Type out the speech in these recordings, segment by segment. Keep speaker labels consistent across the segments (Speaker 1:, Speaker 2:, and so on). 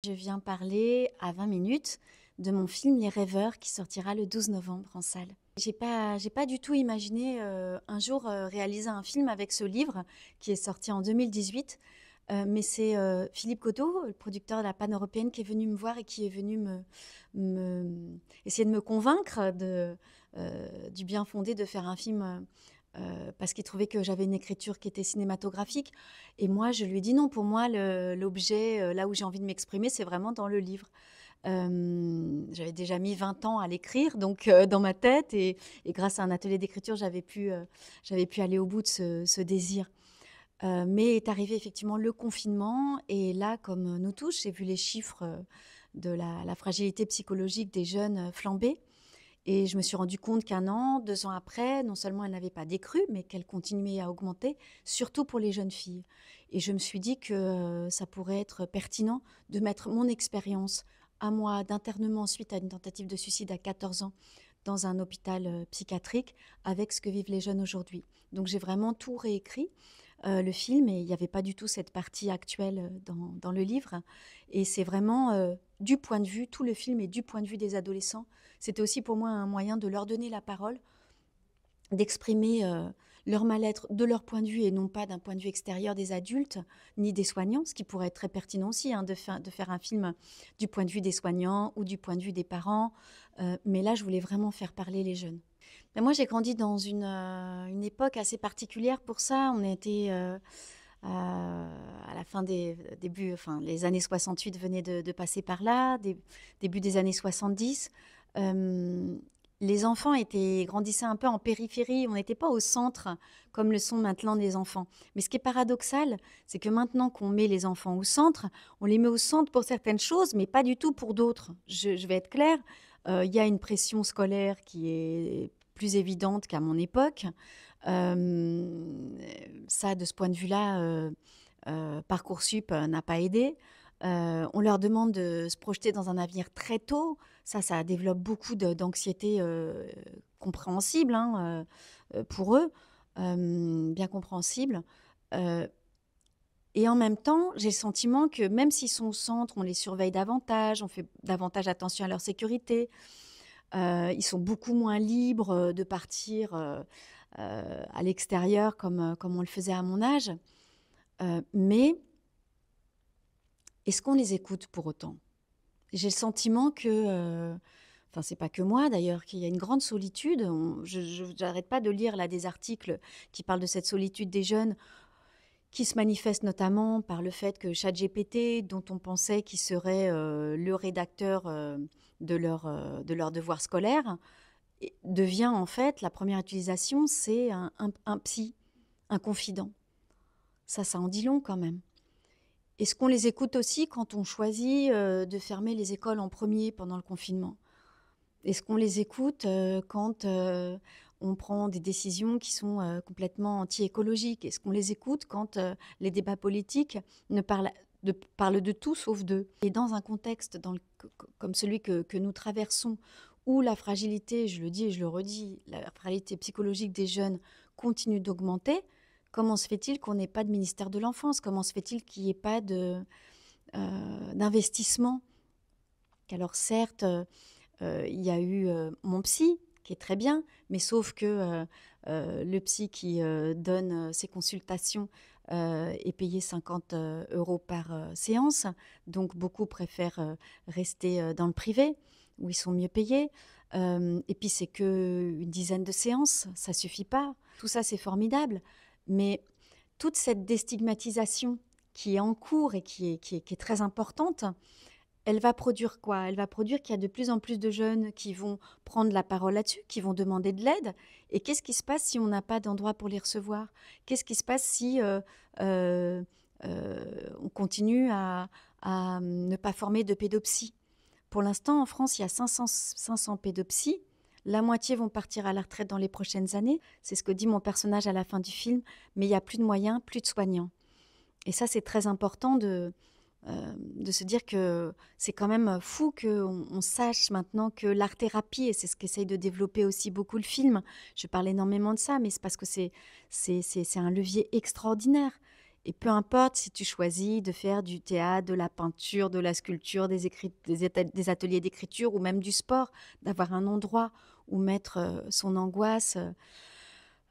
Speaker 1: Je viens parler à 20 minutes de mon film Les Rêveurs qui sortira le 12 novembre en salle. J'ai pas du tout imaginé un jour réaliser un film avec ce livre qui est sorti en 2018. Mais c'est Philippe Cotto, le producteur de la Pan-Européenne, qui est venu me voir et qui est venu essayer de me convaincre du bien fondé de faire un film parce qu'il trouvait que j'avais une écriture qui était cinématographique. Et moi, je lui ai dit non, pour moi, l'objet, là où j'ai envie de m'exprimer, c'est vraiment dans le livre. J'avais déjà mis 20 ans à l'écrire, donc dans ma tête, et grâce à un atelier d'écriture, j'avais pu aller au bout de ce désir. Mais est arrivé effectivement le confinement, et là, comme nous tous, j'ai vu les chiffres de la fragilité psychologique des jeunes flamber. Et je me suis rendu compte qu'un an, 2 ans après, non seulement elle n'avait pas décru, mais qu'elle continuait à augmenter, surtout pour les jeunes filles. Et je me suis dit que ça pourrait être pertinent de mettre mon expérience à moi d'internement suite à une tentative de suicide à 14 ans dans un hôpital psychiatrique avec ce que vivent les jeunes aujourd'hui. Donc j'ai vraiment tout réécrit, le film, et il n'y avait pas du tout cette partie actuelle dans le livre. Et c'est vraiment du point de vue, tout le film est du point de vue des adolescents. C'était aussi pour moi un moyen de leur donner la parole, d'exprimer leur mal-être de leur point de vue et non pas d'un point de vue extérieur des adultes ni des soignants, ce qui pourrait être très pertinent aussi, hein, de faire un film du point de vue des soignants ou du point de vue des parents. Mais là, je voulais vraiment faire parler les jeunes. Mais moi, j'ai grandi dans une époque assez particulière pour ça. On était à la fin des débuts, enfin, les années 68 venaient de passer par là, début des années 70. Euh, les enfants grandissaient un peu en périphérie, on n'était pas au centre comme le sont maintenant les enfants. Mais ce qui est paradoxal, c'est que maintenant qu'on met les enfants au centre, on les met au centre pour certaines choses, mais pas du tout pour d'autres. Je vais être claire, il y a une pression scolaire qui est plus évidente qu'à mon époque. Ça, de ce point de vue-là, Parcoursup n'a pas aidé. On leur demande de se projeter dans un avenir très tôt. Ça développe beaucoup d'anxiété compréhensible, hein, pour eux, bien compréhensible. Euh, et en même temps, j'ai le sentiment que même s'ils sont au centre, on les surveille davantage, on fait davantage attention à leur sécurité. Ils sont beaucoup moins libres de partir à l'extérieur comme on le faisait à mon âge. Mais est-ce qu'on les écoute pour autant? J'ai le sentiment que, enfin c'est pas que moi d'ailleurs, qu'il y a une grande solitude. Je n'arrête pas de lire là des articles qui parlent de cette solitude des jeunes, qui se manifeste notamment par le fait que ChatGPT, dont on pensait qu'il serait le rédacteur de leur devoir scolaire, devient en fait, la première utilisation, c'est un psy, un confident. Ça en dit long quand même. Est-ce qu'on les écoute aussi quand on choisit de fermer les écoles en premier pendant le confinement? Est-ce qu'on les écoute quand on prend des décisions qui sont complètement anti-écologiques? Est-ce qu'on les écoute quand les débats politiques ne parlent parlent de tout sauf d'eux? Et dans un contexte comme celui que nous traversons, où la fragilité, je le dis et je le redis, la fragilité psychologique des jeunes continue d'augmenter, comment se fait-il qu'on n'ait pas de ministère de l'enfance? Comment se fait-il qu'il n'y ait pas d'investissement? Alors certes, il y a eu mon psy, qui est très bien, mais sauf que le psy qui donne ses consultations est payé 50 euros par séance. Donc beaucoup préfèrent rester dans le privé, où ils sont mieux payés. Et puis c'est qu'une dizaine de séances, ça suffit pas. Tout ça, c'est formidable. Mais toute cette déstigmatisation qui est en cours et qui est très importante, elle va produire quoi? Elle va produire qu'il y a de plus en plus de jeunes qui vont prendre la parole là-dessus, qui vont demander de l'aide. Et qu'est-ce qui se passe si on n'a pas d'endroit pour les recevoir? Qu'est-ce qui se passe si euh, on continue à ne pas former de pédopsie? Pour l'instant, en France, il y a 500 pédopsies. La moitié vont partir à la retraite dans les prochaines années. C'est ce que dit mon personnage à la fin du film. Mais il n'y a plus de moyens, plus de soignants. Et ça, c'est très important de se dire que c'est quand même fou qu'on sache maintenant que l'art-thérapie, et c'est ce qu'essaye de développer aussi beaucoup le film, je parle énormément de ça, mais c'est parce que c'est un levier extraordinaire. Et peu importe si tu choisis de faire du théâtre, de la peinture, de la sculpture, des ateliers d'écriture ou même du sport, d'avoir un endroit où mettre son angoisse,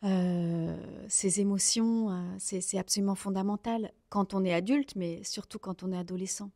Speaker 1: ses émotions, c'est absolument fondamental quand on est adulte, mais surtout quand on est adolescent.